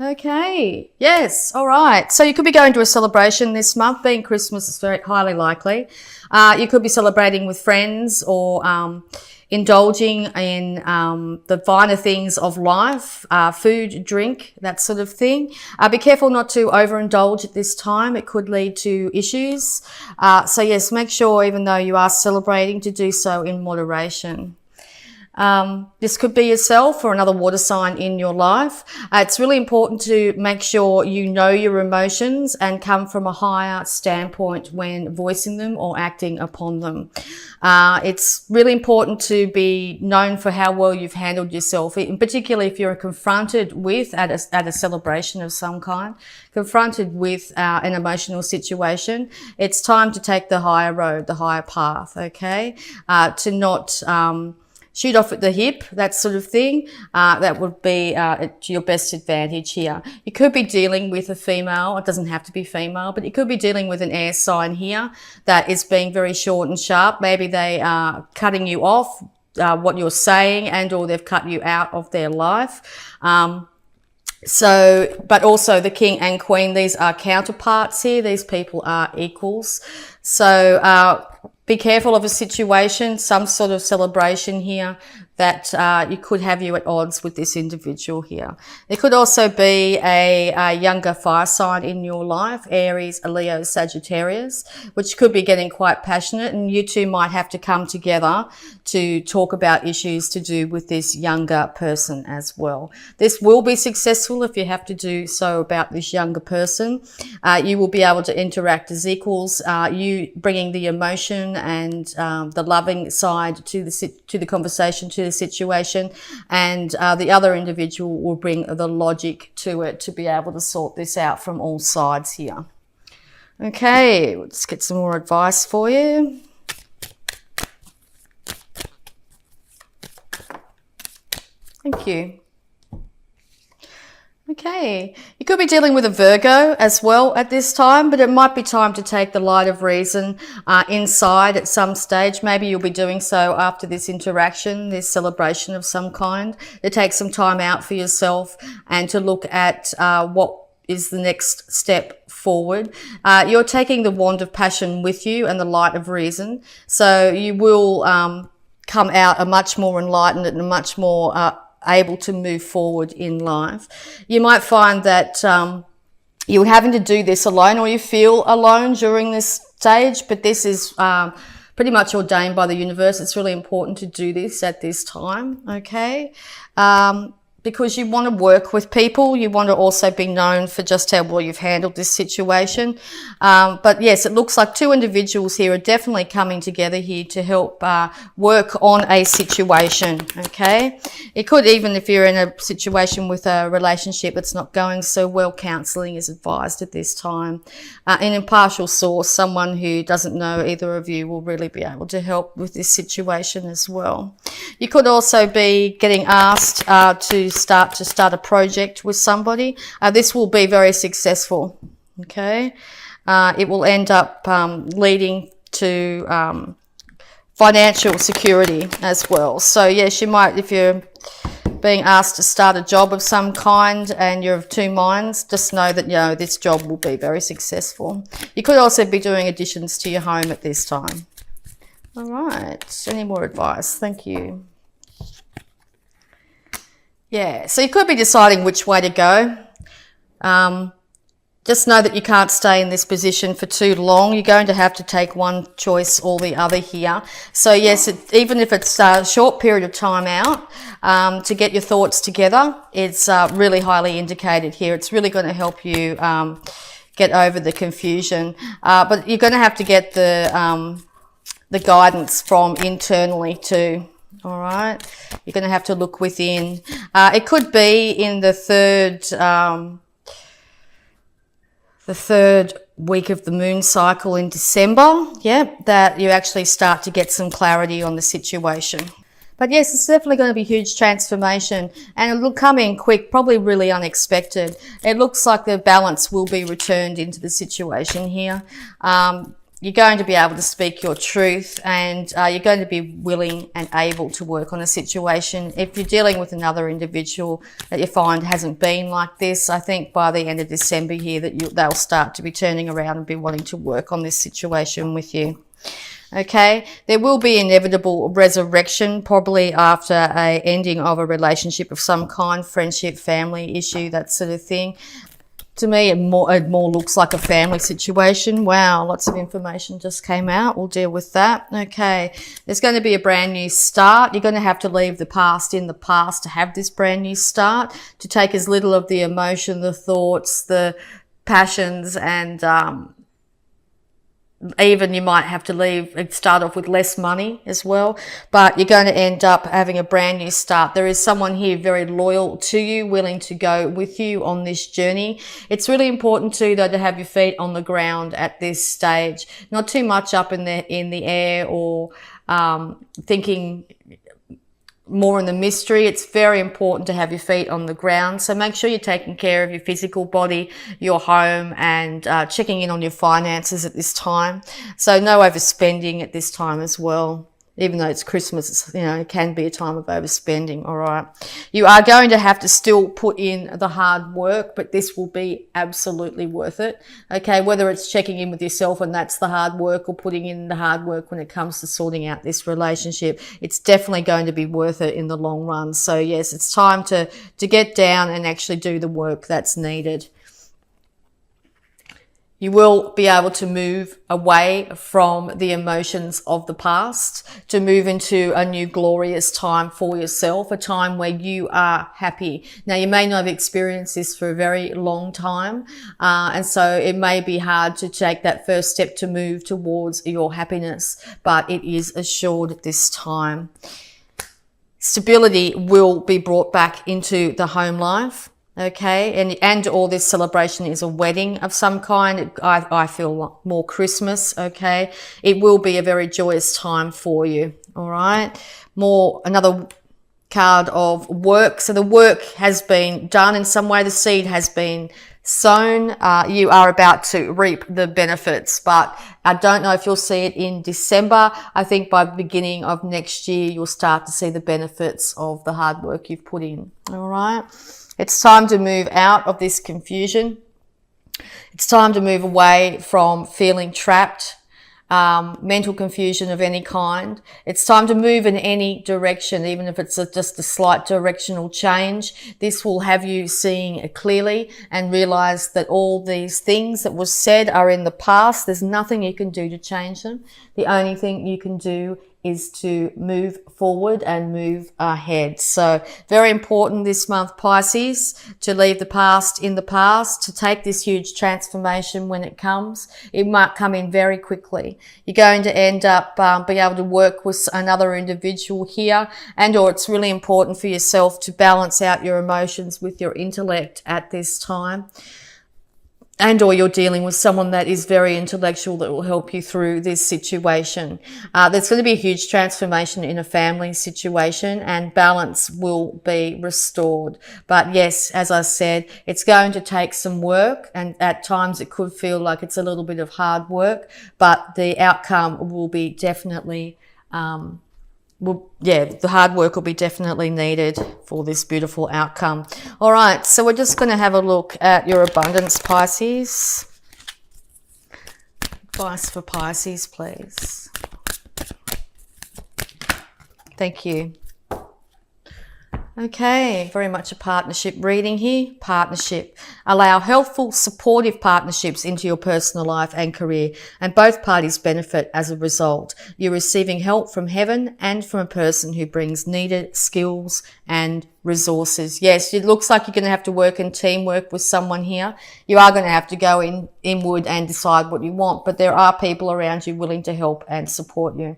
Okay, yes, all right. So you could be going to a celebration this month. Being Christmas is very highly likely. You could be celebrating with friends or indulging in the finer things of life, food, drink, that sort of thing. Be careful not to overindulge at this time. It could lead to issues. So yes, make sure, even though you are celebrating, to do so in moderation. This could be yourself or another water sign in your life. It's really important to make sure you know your emotions and come from a higher standpoint when voicing them or acting upon them. It's really important to be known for how well you've handled yourself, in particularly if you're confronted with, at a celebration of some kind, confronted with an emotional situation. It's time to take the higher road, the higher path, okay? To not shoot off at the hip, that sort of thing. That would be to your best advantage here. You could be dealing with a female. It doesn't have to be female, but you could be dealing with an air sign here that is being very short and sharp. Maybe they are cutting you off, what you're saying, and or they've cut you out of their life. But also the king and queen, these are counterparts here. These people are equals. So, be careful of a situation, some sort of celebration here that you could have you at odds with this individual here. There could also be a younger fire sign in your life, Aries, Leo, Sagittarius, which could be getting quite passionate, and you two might have to come together to talk about issues to do with this younger person as well. This will be successful if you have to do so about this younger person. You will be able to interact as equals, you bringing the emotion and the loving side to the conversation, to the situation, and the other individual will bring the logic to it to be able to sort this out from all sides here. Okay, let's get some more advice for you. Thank you. Okay, you could be dealing with a Virgo as well at this time, but it might be time to take the light of reason inside at some stage. Maybe you'll be doing so after this interaction, this celebration of some kind, to take some time out for yourself and to look at what is the next step forward. You're taking the wand of passion with you and the light of reason, so you will come out a much more enlightened and a much more able to move forward in life. You might find that you're having to do this alone, or you feel alone during this stage, but this is pretty much ordained by the universe. It's really important to do this at this time, okay? Because you want to work with people. You want to also be known for just how well you've handled this situation. But yes, it looks like two individuals here are definitely coming together here to help work on a situation, okay? It could, even if you're in a situation with a relationship that's not going so well, counselling is advised at this time. An impartial source, someone who doesn't know either of you, will really be able to help with this situation as well. You could also be getting asked to start a project with somebody. This will be very successful, okay? It will end up leading to financial security as well. So yes, you might, if you're being asked to start a job of some kind and you're of two minds, just know that, you know, this job will be very successful. You could also be doing additions to your home at this time. All right, any more advice? Thank you. Yeah, so you could be deciding which way to go. Just know that you can't stay in this position for too long. You're going to have to take one choice or the other here. So yes, even if it's a short period of time out to get your thoughts together, it's really highly indicated here. It's really going to help you get over the confusion. But you're going to have to get the guidance from internally too. All right, you're going to have to look within. It could be in the third week of the moon cycle in December, yeah, that you actually start to get some clarity on the situation. But yes, it's definitely going to be a huge transformation, and it will come in quick, probably really unexpected. It looks like the balance will be returned into the situation here. you're going to be able to speak your truth, and you're going to be willing and able to work on a situation. If you're dealing with another individual that you find hasn't been like this, I think by the end of December here that they'll start to be turning around and be wanting to work on this situation with you. Okay, there will be inevitable resurrection probably after a ending of a relationship of some kind, friendship, family issue, that sort of thing. To me, it more looks like a family situation. Wow, lots of information just came out. We'll deal with that. Okay, there's going to be a brand new start. You're going to have to leave the past in the past to have this brand new start, to take as little of the emotion, the thoughts, the passions, and even you might have to start off with less money as well, but you're going to end up having a brand new start. There is someone here very loyal to you, willing to go with you on this journey. It's really important too, though, to have your feet on the ground at this stage, not too much up in the air or thinking more in the mystery. It's very important to have your feet on the ground. So make sure you're taking care of your physical body, your home, and checking in on your finances at this time. So no overspending at this time as well. Even though it's Christmas, it can be a time of overspending. All right. You are going to have to still put in the hard work, but this will be absolutely worth it. Okay. Whether it's checking in with yourself and that's the hard work, or putting in the hard work when it comes to sorting out this relationship, it's definitely going to be worth it in the long run. So yes, it's time to get down and actually do the work that's needed. You will be able to move away from the emotions of the past, to move into a new glorious time for yourself, a time where you are happy. Now, you may not have experienced this for a very long time, and so it may be hard to take that first step to move towards your happiness, but it is assured at this time. Stability will be brought back into the home life. Okay, and all this celebration is a wedding of some kind. I feel more Christmas. Okay, it will be a very joyous time for you. All right, another card of work. So the work has been done in some way. The seed has been sown. You are about to reap the benefits, but I don't know if you'll see it in December. I think by the beginning of next year, you'll start to see the benefits of the hard work you've put in. All right. It's time to move out of this confusion. It's time to move away from feeling trapped, mental confusion of any kind. It's time to move in any direction, even if it's just a slight directional change. This will have you seeing clearly and realize that all these things that were said are in the past. There's nothing you can do to change them. The only thing you can do is to move forward and move ahead. So very important this month, Pisces, to leave the past in the past, to take this huge transformation when it comes. It might come in very quickly. You're going to end up being able to work with another individual here, or it's really important for yourself to balance out your emotions with your intellect at this time. Or you're dealing with someone that is very intellectual that will help you through this situation. There's going to be a huge transformation in a family situation, and balance will be restored. But yes, as I said, it's going to take some work, and at times it could feel like it's a little bit of hard work, but the outcome will be definitely the hard work will be definitely needed for this beautiful outcome. All right, so we're just going to have a look at your abundance, Pisces. Advice for Pisces, please. Thank you. Okay, very much a partnership reading here. Partnership. Allow helpful, supportive partnerships into your personal life and career, and both parties benefit as a result. You're receiving help from heaven and from a person who brings needed skills and resources. Yes, it looks like you're going to have to work in teamwork with someone here. You are going to have to go inward and decide what you want, but there are people around you willing to help and support you.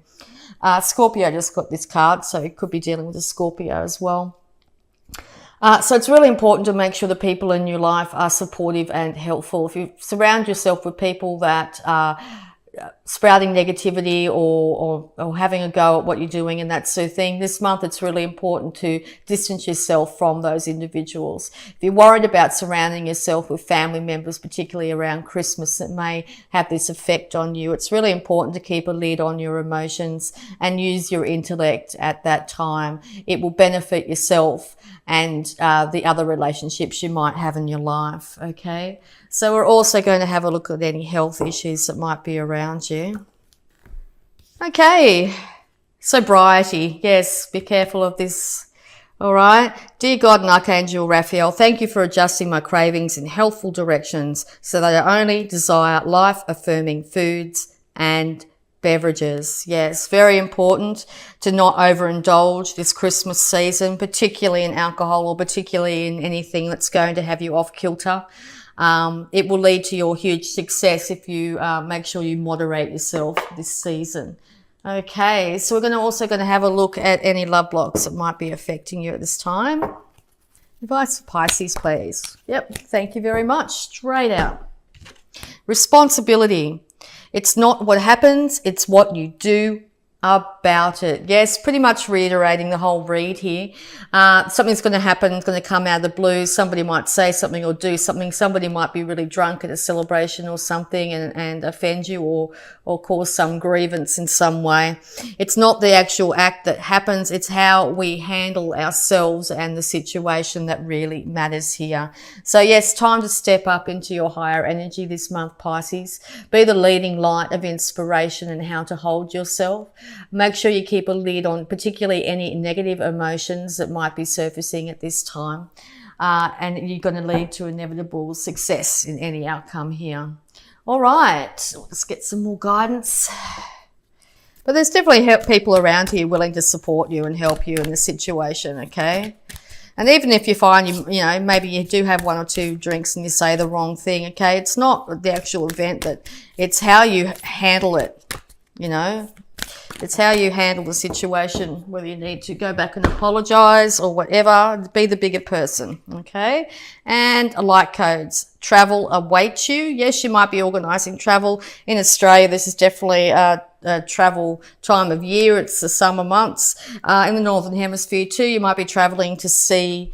Scorpio just got this card, so it could be dealing with a Scorpio as well. So it's really important to make sure the people in your life are supportive and helpful. If you surround yourself with people that are sprouting negativity or having a go at what you're doing and that sort of thing. This month, it's really important to distance yourself from those individuals. If you're worried about surrounding yourself with family members, particularly around Christmas, that may have this effect on you, it's really important to keep a lid on your emotions and use your intellect at that time. It will benefit yourself and the other relationships you might have in your life, okay? So we're also going to have a look at any health issues that might be around you. Okay, sobriety. Yes, be careful of this. All right. Dear God and Archangel Raphael, thank you for adjusting my cravings in healthful directions so that I only desire life-affirming foods and beverages. Yes, very important to not overindulge this Christmas season, particularly in alcohol or particularly in anything that's going to have you off kilter. It will lead to your huge success if you make sure you moderate yourself this season. Okay, so we're also going to have a look at any love blocks that might be affecting you at this time. Advice for Pisces, please. Yep, thank you very much. Straight out. Responsibility. It's not what happens, it's what you do about it. Yes, pretty much reiterating the whole read here. Something's going to happen, it's going to come out of the blue. Somebody might say something or do something. Somebody might be really drunk at a celebration or something and offend you or cause some grievance in some way. It's not the actual act that happens, it's how we handle ourselves and the situation that really matters here. So yes, time to step up into your higher energy this month, Pisces. Be the leading light of inspiration and how to hold yourself. Make sure you keep a lid on particularly any negative emotions that might be surfacing at this time. And you're going to lead to inevitable success in any outcome here. All right, let's get some more guidance. But there's definitely people around here willing to support you and help you in the situation, okay? And even if you find you know, maybe you do have one or two drinks and you say the wrong thing, okay? It's not the actual event, it's how you handle it, you know? It's how you handle the situation, whether you need to go back and apologize or whatever. Be the bigger person, okay? And light codes. Travel awaits you. Yes, you might be organising travel. In Australia, this is definitely a travel time of year. It's the summer months. In the Northern Hemisphere too, you might be travelling to see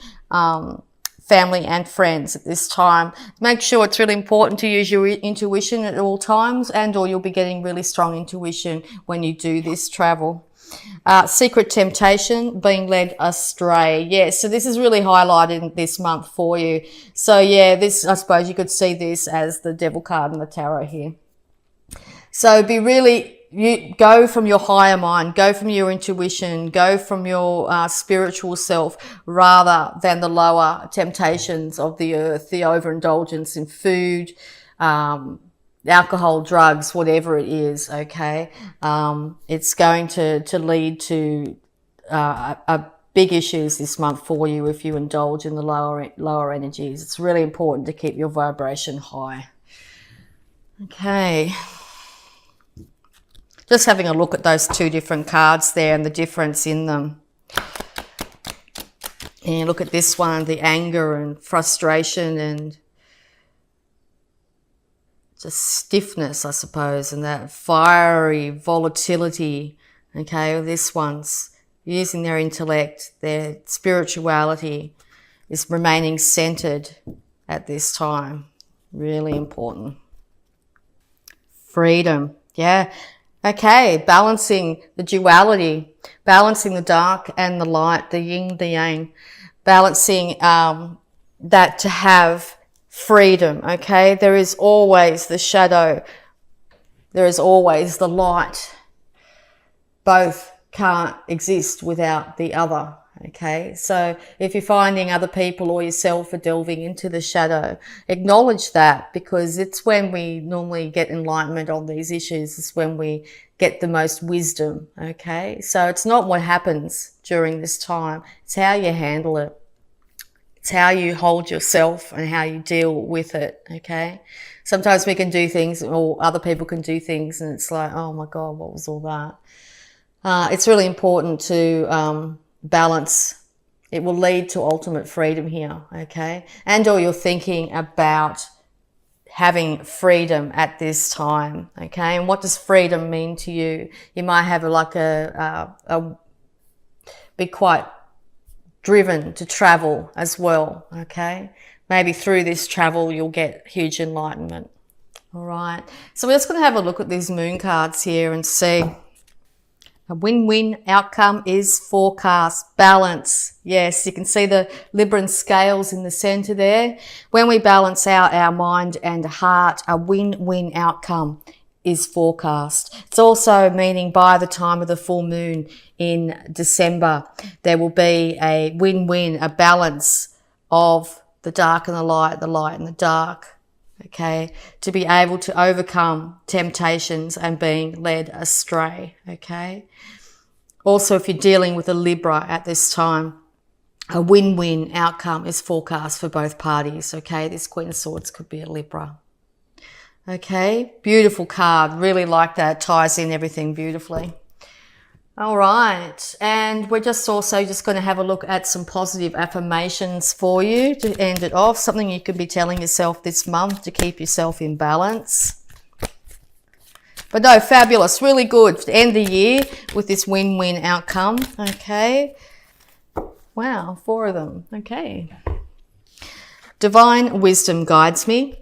family and friends at this time. Make sure it's really important to use your intuition at all times, and or you'll be getting really strong intuition when you do this travel. Secret temptation, being led astray. Yeah, so this is really highlighted this month for you. So yeah, this, I suppose you could see this as the devil card in the tarot here. So you go from your higher mind, go from your intuition, go from your spiritual self, rather than the lower temptations of the earth, the overindulgence in food, alcohol, drugs, whatever it is, okay? It's going to lead to big issues this month for you if you indulge in the lower energies. It's really important to keep your vibration high. Okay. Just having a look at those two different cards there and the difference in them. And you look at this one, the anger and frustration and just stiffness, I suppose, and that fiery volatility. Okay, this one's using their intellect, their spirituality is remaining centered at this time. Really important. Freedom, yeah. Okay, balancing the duality, balancing the dark and the light, the yin, the yang, balancing that to have freedom, okay? There is always the shadow, there is always the light. Both can't exist without the other, okay? So if you're finding other people or yourself are delving into the shadow, acknowledge that, because it's when we normally get enlightenment on these issues, it's when we get the most wisdom, okay? So it's not what happens during this time, it's how you handle it. It's how you hold yourself and how you deal with it, okay? Sometimes we can do things, or other people can do things, and it's like, oh my God, what was all that? It's really important to balance. It will lead to ultimate freedom here, okay? And or you're thinking about having freedom at this time, okay? And what does freedom mean to you? You might have be quite driven to travel as well, okay? Maybe through this travel, you'll get huge enlightenment. All right. So we're just going to have a look at these moon cards here and see. A win-win outcome is forecast. Balance. Yes, you can see the Libran scales in the center there. When we balance out our mind and heart, a win-win outcome is forecast. It's also meaning by the time of the full moon in December, there will be a win-win, a balance of the dark and the light and the dark. Okay, to be able to overcome temptations and being led astray, okay? Also, if you're dealing with a Libra at this time, a win-win outcome is forecast for both parties, okay? This Queen of Swords could be a Libra. Okay, beautiful card. Really like that. Ties in everything beautifully. All right, and we're just also going to have a look at some positive affirmations for you to end it off. Something you could be telling yourself this month to keep yourself in balance. But no, fabulous, really good to end the year with this win-win outcome. Okay, wow, 4 of them. Okay. Divine wisdom guides me.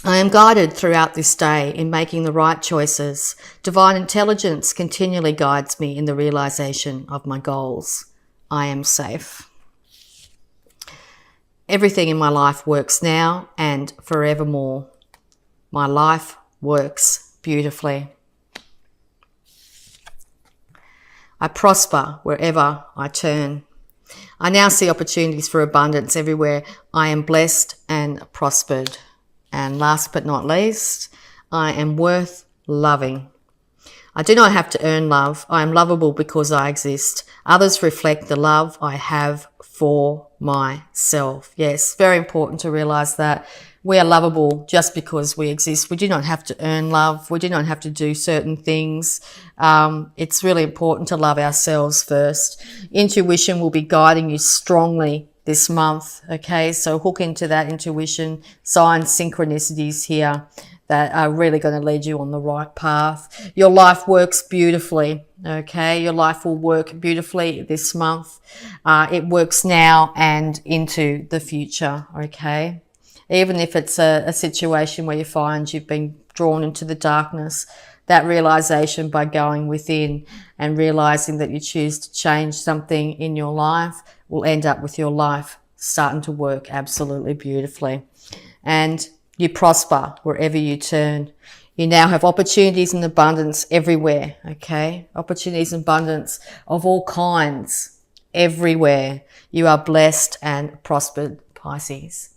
I am guided throughout this day in making the right choices. Divine intelligence continually guides me in the realization of my goals. I am safe. Everything in my life works now and forevermore. My life works beautifully. I prosper wherever I turn. I now see opportunities for abundance everywhere. I am blessed and prospered. And last but not least, I am worth loving. I do not have to earn love. I am lovable because I exist. Others reflect the love I have for myself. Yes, very important to realize that we are lovable just because we exist. We do not have to earn love. We do not have to do certain things. It's really important to love ourselves first. Intuition will be guiding you strongly this month, okay? So hook into that intuition, signs, synchronicities here that are really going to lead you on the right path. Your life works beautifully, okay? Your life will work beautifully this month. It works now and into the future, okay? Even if it's a situation where you find you've been drawn into the darkness, that realization by going within and realizing that you choose to change something in your life will end up with your life starting to work absolutely beautifully. And you prosper wherever you turn. You now have opportunities in abundance everywhere, okay? Opportunities in abundance of all kinds everywhere. You are blessed and prospered, Pisces.